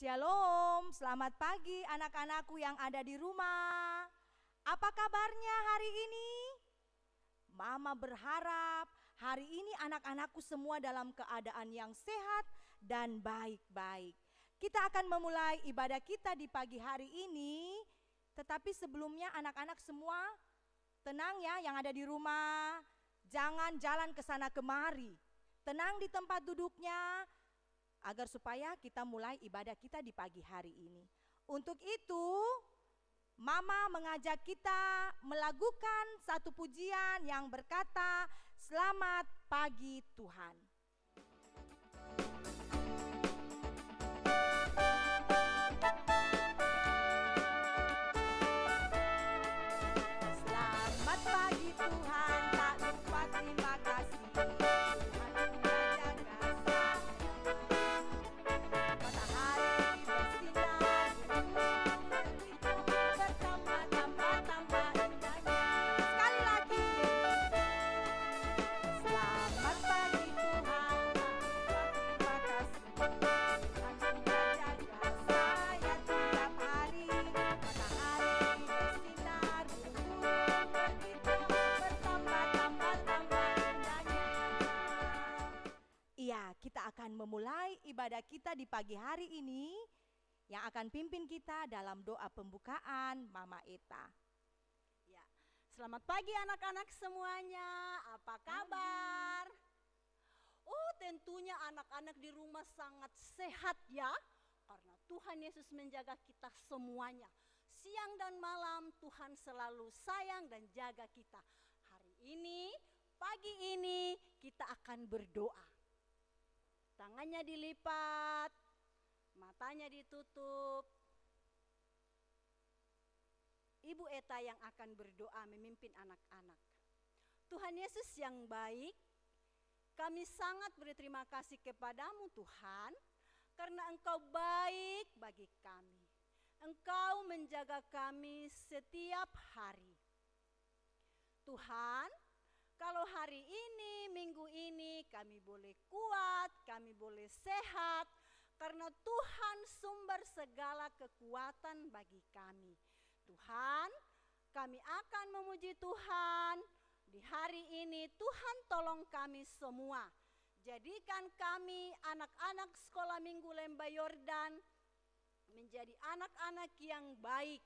Shalom, selamat pagi anak-anakku yang ada di rumah. Apa kabarnya hari ini? Mama berharap hari ini anak-anakku semua dalam keadaan yang sehat dan baik-baik. Kita akan memulai ibadah kita di pagi hari ini. Tetapi sebelumnya anak-anak semua tenang ya yang ada di rumah. Jangan jalan ke sana kemari. Tenang di tempat duduknya. Agar supaya kita mulai ibadah kita di pagi hari ini. Untuk itu, Mama mengajak kita melakukan satu pujian yang berkata, "Selamat pagi Tuhan." Selamat pagi Tuhan, tak lupa terima kasih. Kita akan memulai ibadah kita di pagi hari ini yang akan pimpin kita dalam doa pembukaan Mama Eta. Ya, selamat pagi anak-anak semuanya. Apa kabar? Oh, tentunya anak-anak di rumah sangat sehat ya, karena Tuhan Yesus menjaga kita semuanya. Siang dan malam Tuhan selalu sayang dan jaga kita. Hari ini, pagi ini kita akan berdoa. Tangannya dilipat, matanya ditutup. Ibu Eta yang akan berdoa memimpin anak-anak. Tuhan Yesus yang baik, kami sangat berterima kasih kepadamu Tuhan, karena Engkau baik bagi kami. Engkau menjaga kami setiap hari. Tuhan, kalau hari ini, minggu ini kami boleh kuat, kami boleh sehat, karena Tuhan sumber segala kekuatan bagi kami. Tuhan, kami akan memuji Tuhan. Di hari ini Tuhan tolong kami semua. Jadikan kami anak-anak sekolah minggu Lembah Yordan menjadi anak-anak yang baik.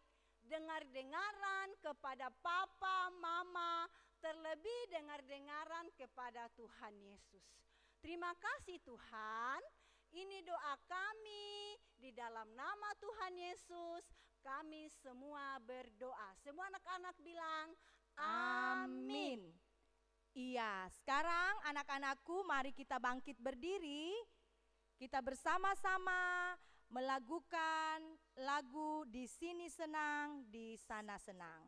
Dengar-dengaran kepada papa, mama, terlebih dengar-dengaran kepada Tuhan Yesus. Terima kasih Tuhan, ini doa kami di dalam nama Tuhan Yesus. Kami semua berdoa. Semua anak-anak bilang amin. Iya, sekarang anak-anakku mari kita bangkit berdiri. Kita bersama-sama melakukan lagu Di Sini Senang, di Sana Senang.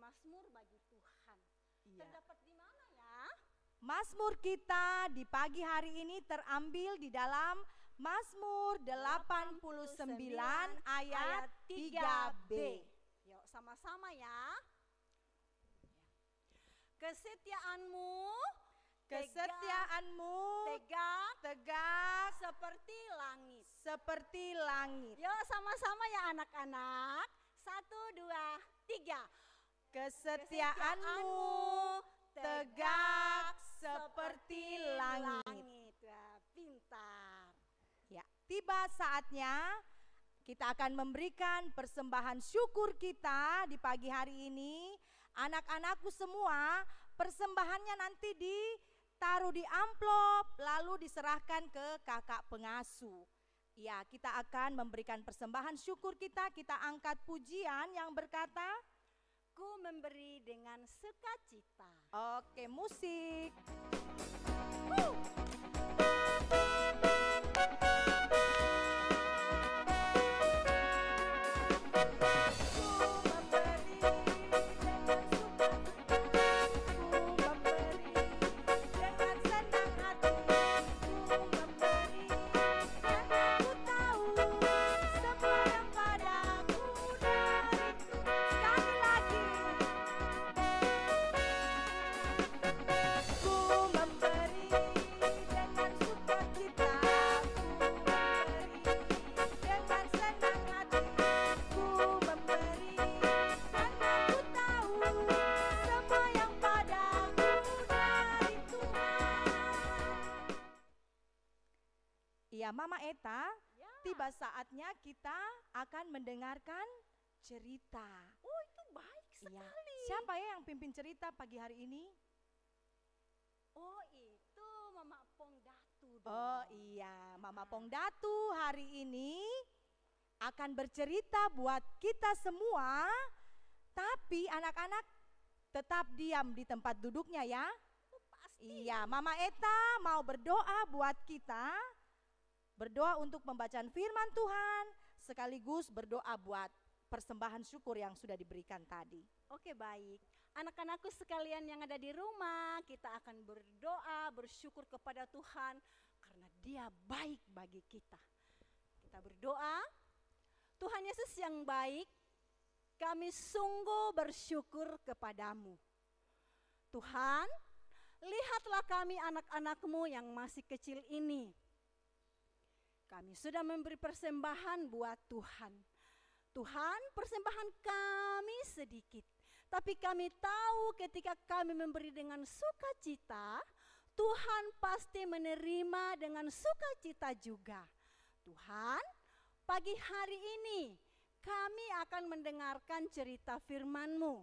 Mazmur bagi Tuhan. Iya. Terdapat di mana ya? Mazmur kita di pagi hari ini terambil di dalam Mazmur 89 ayat 3b. Yuk sama-sama ya. Kesetiaanmu tegak seperti langit. Yuk sama-sama ya anak-anak. 1, 2, 3. Kesetiaanmu tegak seperti langit. Wah, pintar. Ya, tiba saatnya kita akan memberikan persembahan syukur kita di pagi hari ini. Anak-anakku semua, persembahannya nanti ditaruh di amplop lalu diserahkan ke kakak pengasuh. Ya, kita akan memberikan persembahan syukur kita. Kita angkat pujian yang berkata, Ku memberi dengan sukacita. oke, musik. Ya, Mama Eta, tiba saatnya kita akan mendengarkan cerita. Oh, itu baik sekali. Ya. Siapa ya yang pimpin cerita pagi hari ini? Oh, itu Mama Pongdatu dong. Oh iya, Mama Pongdatu hari ini akan bercerita buat kita semua. Tapi anak-anak tetap diam di tempat duduknya ya. Oh, pasti. Iya, Mama Eta mau berdoa buat kita. Berdoa untuk pembacaan firman Tuhan, sekaligus berdoa buat persembahan syukur yang sudah diberikan tadi. Oke, baik. Anak-anakku sekalian yang ada di rumah, kita akan berdoa, bersyukur kepada Tuhan karena Dia baik bagi kita. Kita berdoa, Tuhan Yesus yang baik, kami sungguh bersyukur kepadamu. Tuhan, lihatlah kami anak-anak-Mu yang masih kecil ini. Kami sudah memberi persembahan buat Tuhan. Tuhan, persembahan kami sedikit. Tapi kami tahu ketika kami memberi dengan sukacita, Tuhan pasti menerima dengan sukacita juga. Tuhan, pagi hari ini kami akan mendengarkan cerita firman-Mu.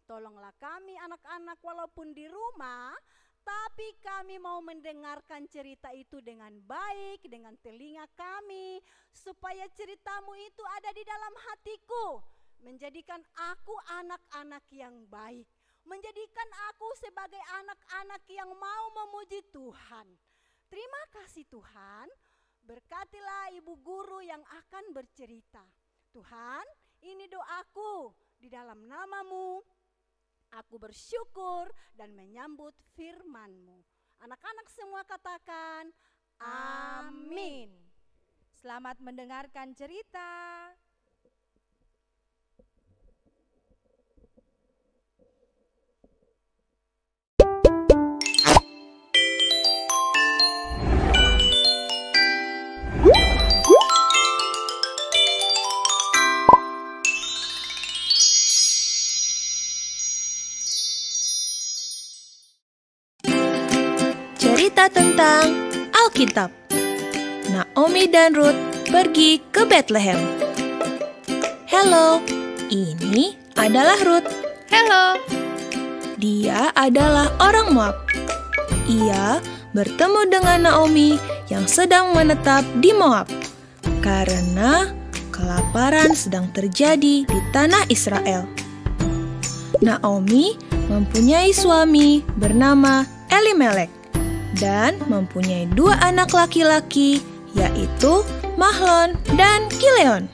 Tolonglah kami anak-anak walaupun di rumah, tapi kami mau mendengarkan cerita itu dengan baik, dengan telinga kami, supaya cerita-Mu itu ada di dalam hatiku, menjadikan aku anak-anak yang baik, menjadikan aku sebagai anak-anak yang mau memuji Tuhan. Terima kasih Tuhan, berkatilah ibu guru yang akan bercerita. Tuhan, ini doaku di dalam nama-Mu. Aku bersyukur dan menyambut firman-Mu. Anak-anak semua katakan, amin. Selamat mendengarkan cerita. Cerita tentang Alkitab. Naomi dan Ruth pergi ke Bethlehem. Halo, ini adalah Ruth. Halo. Dia adalah orang Moab. Ia bertemu dengan Naomi yang sedang menetap di Moab karena kelaparan sedang terjadi di tanah Israel. Naomi mempunyai suami bernama Elimelek dan mempunyai 2 anak laki-laki, yaitu Mahlon dan Kileon.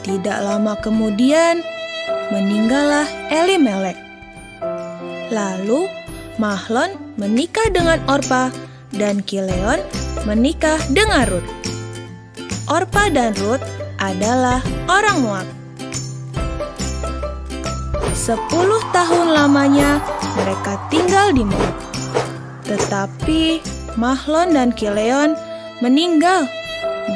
Tidak lama kemudian, meninggallah Elimelek. Lalu Mahlon menikah dengan Orpa dan Kileon menikah dengan Rut. Orpa dan Rut adalah orang Moab. 10 tahun lamanya mereka tinggal di Moab. Tetapi Mahlon dan Kileon meninggal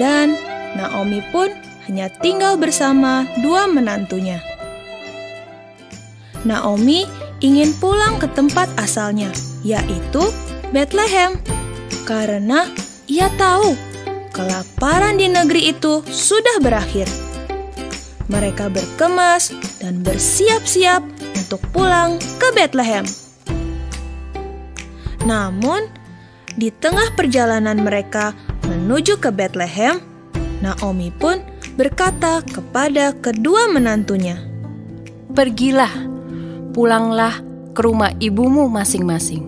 dan Naomi pun hanya tinggal bersama 2 menantunya. Naomi ingin pulang ke tempat asalnya, yaitu Betlehem, karena ia tahu kelaparan di negeri itu sudah berakhir. Mereka berkemas dan bersiap-siap untuk pulang ke Betlehem. Namun, di tengah perjalanan mereka menuju ke Betlehem, Naomi pun berkata kepada kedua menantunya, "Pergilah, pulanglah ke rumah ibumu masing-masing.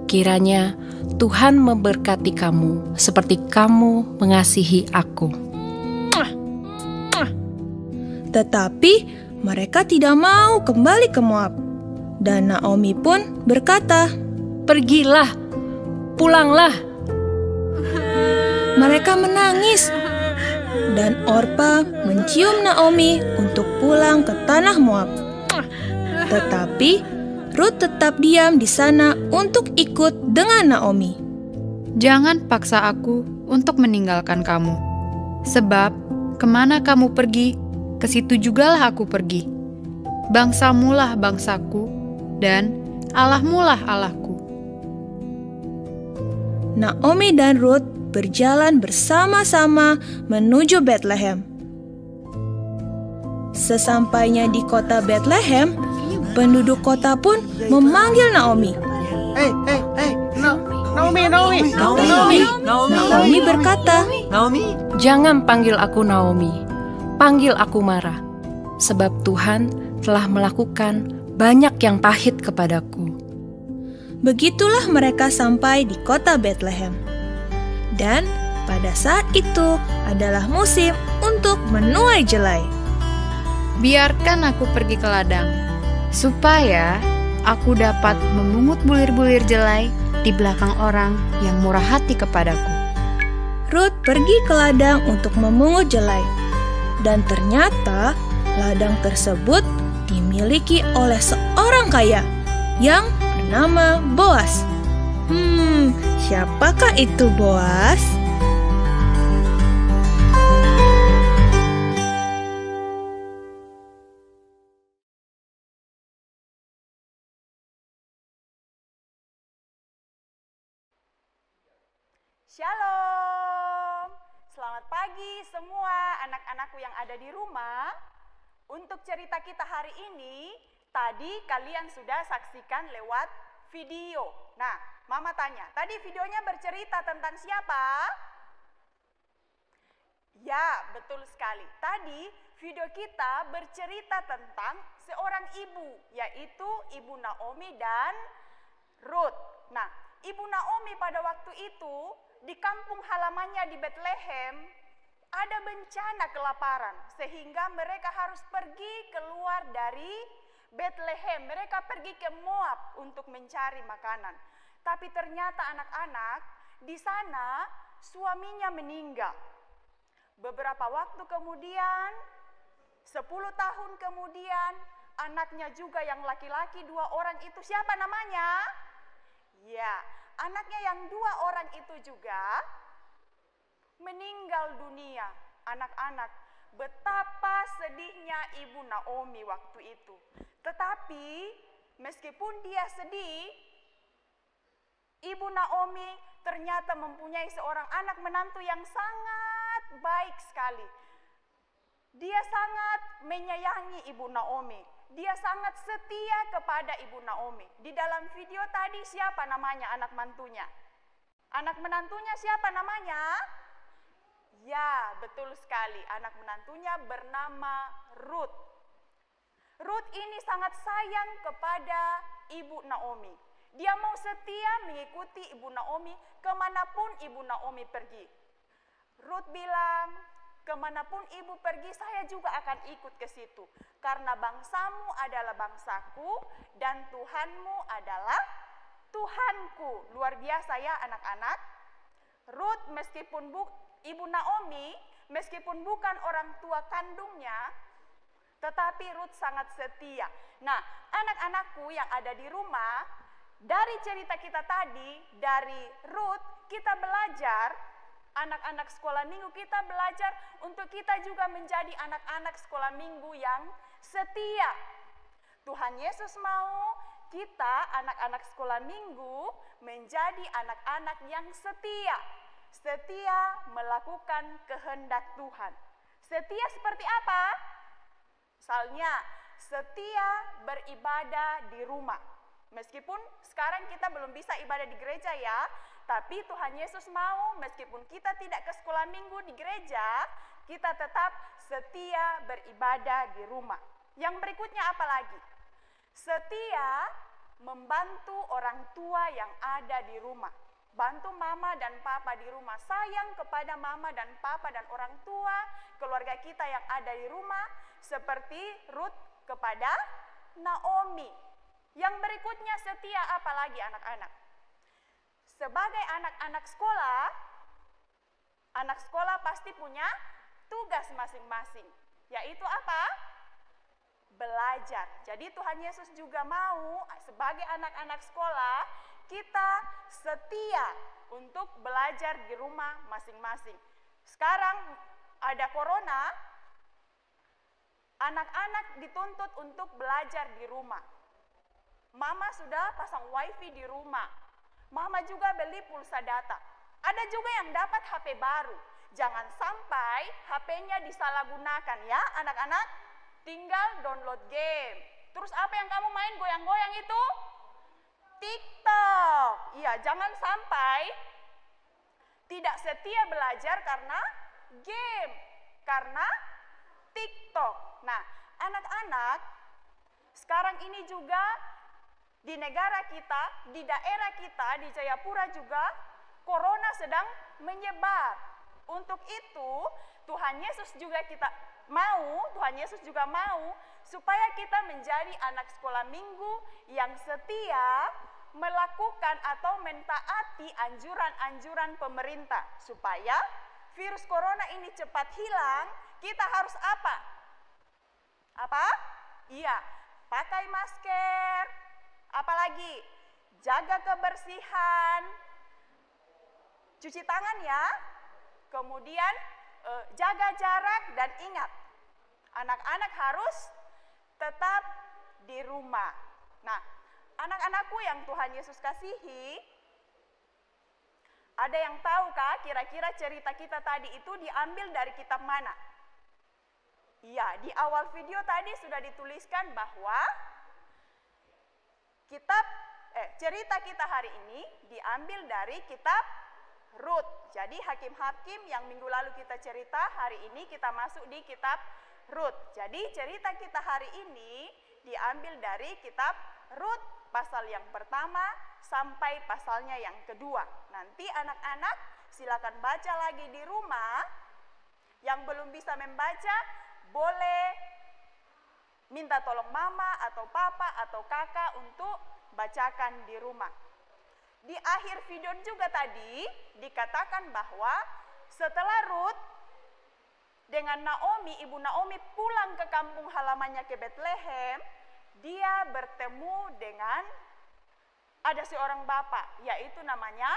Kiranya Tuhan memberkati kamu seperti kamu mengasihi aku." Tetapi mereka tidak mau kembali ke Moab. Dan Naomi pun berkata, "Pergilah, pulanglah." Mereka menangis. Dan Orpa mencium Naomi untuk pulang ke tanah Moab. Tetapi Rut tetap diam di sana untuk ikut dengan Naomi. "Jangan paksa aku untuk meninggalkan kamu. Sebab kemana kamu pergi, ke situ jugalah aku pergi. Bangsamulah bangsaku, dan Allahmulah Allahku." Naomi dan Rut berjalan bersama-sama menuju Betlehem. Sesampainya di kota Betlehem, penduduk kota pun memanggil Naomi. Naomi berkata, "Jangan panggil aku Naomi, panggil aku Mara, sebab Tuhan telah melakukan banyak yang pahit kepadaku." Begitulah mereka sampai di kota Betlehem. Dan pada saat itu adalah musim untuk menuai jelai. "Biarkan aku pergi ke ladang, supaya aku dapat memungut bulir-bulir jelai di belakang orang yang murah hati kepadaku." Rut pergi ke ladang untuk memungut jelai. Dan ternyata ladang tersebut dimiliki oleh seorang kaya yang bernama Boas. Siapakah itu Boas? Shalom, selamat pagi semua anak-anakku yang ada di rumah. Untuk cerita kita hari ini, tadi kalian sudah saksikan lewat video. Nah, Mama tanya, tadi videonya bercerita tentang siapa? Ya, betul sekali. Tadi video kita bercerita tentang seorang ibu, yaitu Ibu Naomi dan Rut. Nah, Ibu Naomi pada waktu itu di kampung halamannya di Betlehem ada bencana kelaparan, sehingga mereka harus pergi keluar dari Betlehem. Mereka pergi ke Moab untuk mencari makanan. Tapi ternyata anak-anak di sana suaminya meninggal. Beberapa waktu kemudian, 10 tahun kemudian, anaknya juga yang laki-laki 2 orang itu siapa namanya? Ya, anaknya yang 2 orang itu juga meninggal dunia. Anak-anak, betapa sedihnya Ibu Naomi waktu itu. Tetapi meskipun dia sedih, Ibu Naomi ternyata mempunyai seorang anak menantu yang sangat baik sekali. Dia sangat menyayangi Ibu Naomi. Dia sangat setia kepada Ibu Naomi. Di dalam video tadi siapa namanya anak mantunya? Anak menantunya siapa namanya? Ya, betul sekali. Anak menantunya bernama Rut. Rut ini sangat sayang kepada Ibu Naomi. Dia mau setia mengikuti Ibu Naomi kemanapun Ibu Naomi pergi. Rut bilang, kemanapun ibu pergi saya juga akan ikut ke situ. Karena bangsamu adalah bangsaku dan Tuhanmu adalah Tuhanku. Luar biasa ya anak-anak. Ruth meskipun ibu Naomi, meskipun bukan orang tua kandungnya, tetapi Ruth sangat setia. Nah, anak-anakku yang ada di rumah, dari cerita kita tadi, dari Ruth, kita belajar, anak-anak sekolah minggu kita belajar untuk kita juga menjadi anak-anak sekolah minggu yang setia. Tuhan Yesus mau kita anak-anak sekolah minggu menjadi anak-anak yang setia. Setia melakukan kehendak Tuhan. Setia seperti apa? Misalnya, setia beribadah di rumah. Meskipun sekarang kita belum bisa ibadah di gereja ya, tapi Tuhan Yesus mau meskipun kita tidak ke sekolah minggu di gereja, kita tetap setia beribadah di rumah. Yang berikutnya apa lagi? Setia membantu orang tua yang ada di rumah. Bantu mama dan papa di rumah. Sayang kepada mama dan papa dan orang tua, keluarga kita yang ada di rumah, seperti Ruth kepada Naomi. Yang berikutnya setia apa lagi anak-anak? Sebagai anak-anak sekolah pasti punya tugas masing-masing. Yaitu apa? Belajar. Jadi Tuhan Yesus juga mau sebagai anak-anak sekolah kita setia untuk belajar di rumah masing-masing. Sekarang ada corona, anak-anak dituntut untuk belajar di rumah. Mama sudah pasang wifi di rumah. Mama juga beli pulsa data. Ada juga yang dapat HP baru. Jangan sampai HP-nya disalahgunakan ya anak-anak. Tinggal download game. Terus apa yang kamu main goyang-goyang itu? TikTok. Iya, jangan sampai tidak setia belajar karena game, karena TikTok. Nah, anak-anak, sekarang ini juga di negara kita, di daerah kita, di Jayapura juga, corona sedang menyebar. Untuk itu, Tuhan Yesus juga mau supaya kita menjadi anak sekolah minggu yang setia melakukan atau mentaati anjuran-anjuran pemerintah supaya virus corona ini cepat hilang. Kita harus apa? Apa? Iya, pakai masker, apalagi jaga kebersihan, cuci tangan ya, kemudian jaga jarak dan ingat, anak-anak harus tetap di rumah. Nah, anak-anakku yang Tuhan Yesus kasihi, ada yang tahukah kira-kira cerita kita tadi itu diambil dari kitab mana? Iya, di awal video tadi sudah dituliskan bahwa cerita kita hari ini diambil dari kitab Ruth. Jadi hakim-hakim yang minggu lalu kita cerita, hari ini kita masuk di kitab Ruth. Jadi cerita kita hari ini diambil dari kitab Ruth pasal yang pertama sampai pasalnya yang kedua. Nanti anak-anak silakan baca lagi di rumah. Yang belum bisa membaca boleh minta tolong mama atau papa atau kakak untuk bacakan di rumah. Di akhir video juga tadi dikatakan bahwa setelah Ruth dengan Naomi, ibu Naomi pulang ke kampung halamannya ke Bethlehem, dia bertemu dengan ada seorang bapak, yaitu namanya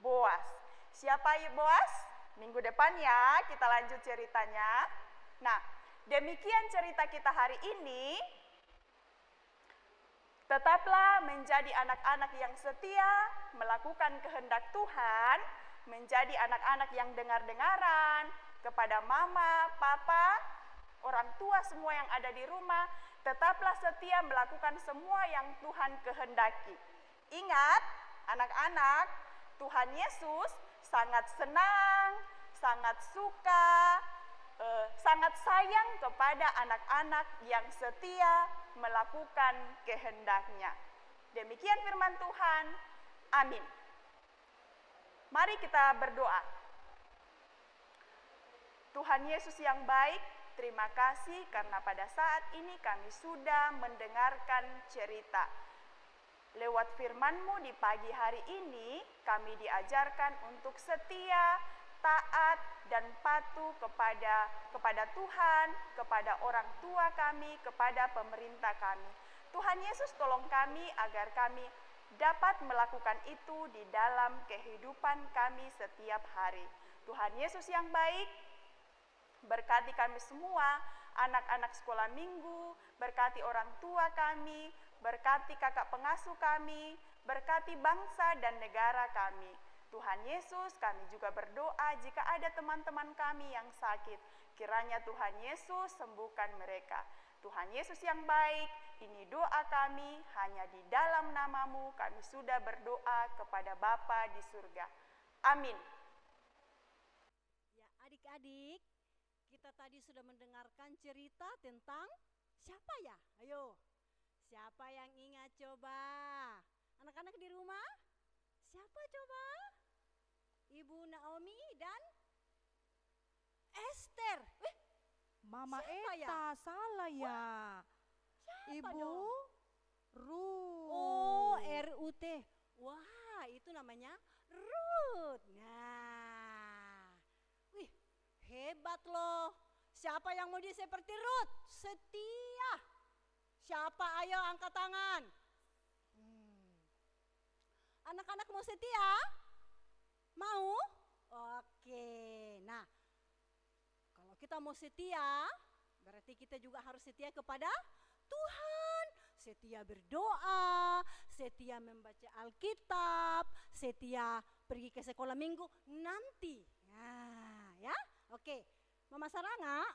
Boas. Siapa Boas? Minggu depan ya kita lanjut ceritanya. Nah, demikian cerita kita hari ini. Tetaplah menjadi anak-anak yang setia, melakukan kehendak Tuhan, menjadi anak-anak yang dengar-dengaran kepada mama, papa, orang tua semua yang ada di rumah. Tetaplah setia melakukan semua yang Tuhan kehendaki. Ingat, anak-anak, Tuhan Yesus sangat senang, sangat suka, sangat sayang kepada anak-anak yang setia melakukan kehendaknya. Demikian firman Tuhan. Amin. Mari kita berdoa. Tuhan Yesus yang baik, terima kasih karena pada saat ini kami sudah mendengarkan cerita. Lewat firman-Mu di pagi hari ini, kami diajarkan untuk setia, taat, dan patuh kepada Tuhan, kepada orang tua kami, kepada pemerintah kami. Tuhan Yesus tolong kami agar kami dapat melakukan itu di dalam kehidupan kami setiap hari. Tuhan Yesus yang baik, berkati kami semua, anak-anak sekolah minggu, berkati orang tua kami, berkati kakak pengasuh kami, berkati bangsa dan negara kami. Tuhan Yesus, kami juga berdoa jika ada teman-teman kami yang sakit, kiranya Tuhan Yesus sembuhkan mereka. Tuhan Yesus yang baik, ini doa kami, hanya di dalam nama-Mu kami sudah berdoa kepada Bapa di surga. Amin. Ya, adik-adik, kita tadi sudah mendengarkan cerita tentang siapa ya? Ayo, siapa yang ingat coba? Anak-anak di rumah, siapa coba? Ibu Naomi dan Esther. Mama siapa Eta, ya? salah ya. Ibu dong? Ruth. Oh, RUT. Wah, itu namanya Ruth. Nah, wih, hebat loh. Siapa yang mau jadi seperti Ruth? Setia. Siapa? Ayo angkat tangan. Anak-anak mau setia? Mau? Oke. Nah, kalau kita mau setia, berarti kita juga harus setia kepada Tuhan. Setia berdoa, setia membaca Alkitab, setia pergi ke sekolah minggu nanti. Nah, ya. Oke. Mama Saranga,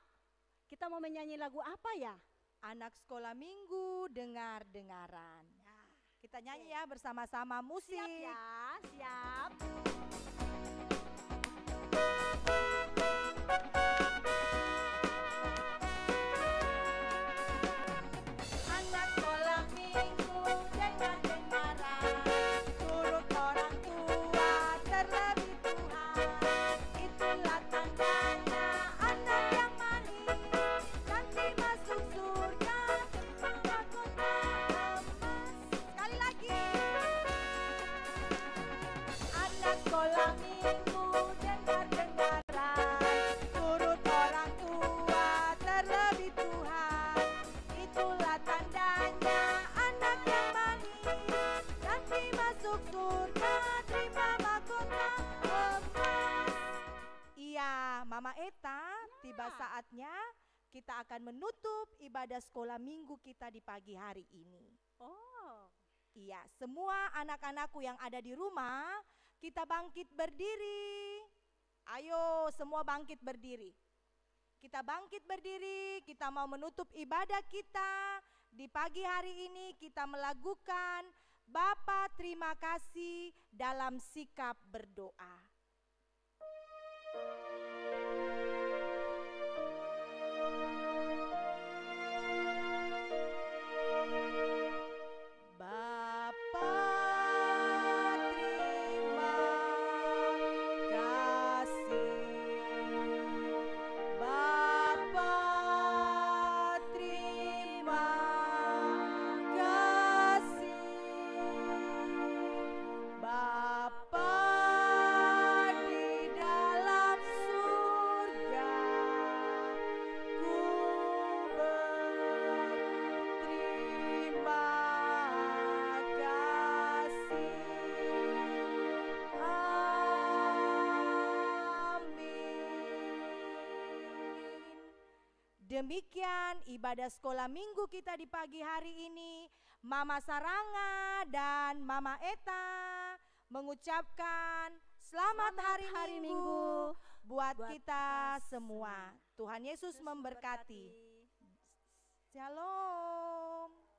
kita mau menyanyi lagu apa ya? Anak sekolah minggu dengar-dengaran. Kita nyanyi ya bersama-sama musik. Siap ya, siap. Anak sekolah minggu dengar-dengaran, turut orang tua terlebih Tuhan. Itulah tandanya anak yang manis, nanti masuk surga mahkota emas. Sekali lagi. Anak sekolah minggu dengar-dengaran, turut orang tua terlebih Tuhan. Itulah tandanya anak yang manis, nanti masuk surga terima mahkota emas. Iya, Mama Eta, tiba saatnya kita akan menutup ibadah sekolah minggu kita di pagi hari ini. Oh, Iya, semua anak-anakku yang ada di rumah, kita bangkit berdiri. Ayo, semua bangkit berdiri. Kita bangkit berdiri, kita mau menutup ibadah kita. Di pagi hari ini kita melakukan Bapa terima kasih dalam sikap berdoa. Bapa terima kasih. Bapa terima kasih. Bapa di dalam surga, ku berterima kasih. Amin. Demikian ibadah sekolah minggu kita di pagi hari ini. Mama Saranga dan Mama Eta mengucapkan selamat hari Minggu buat kita semua. Tuhan Yesus memberkati. Shalom.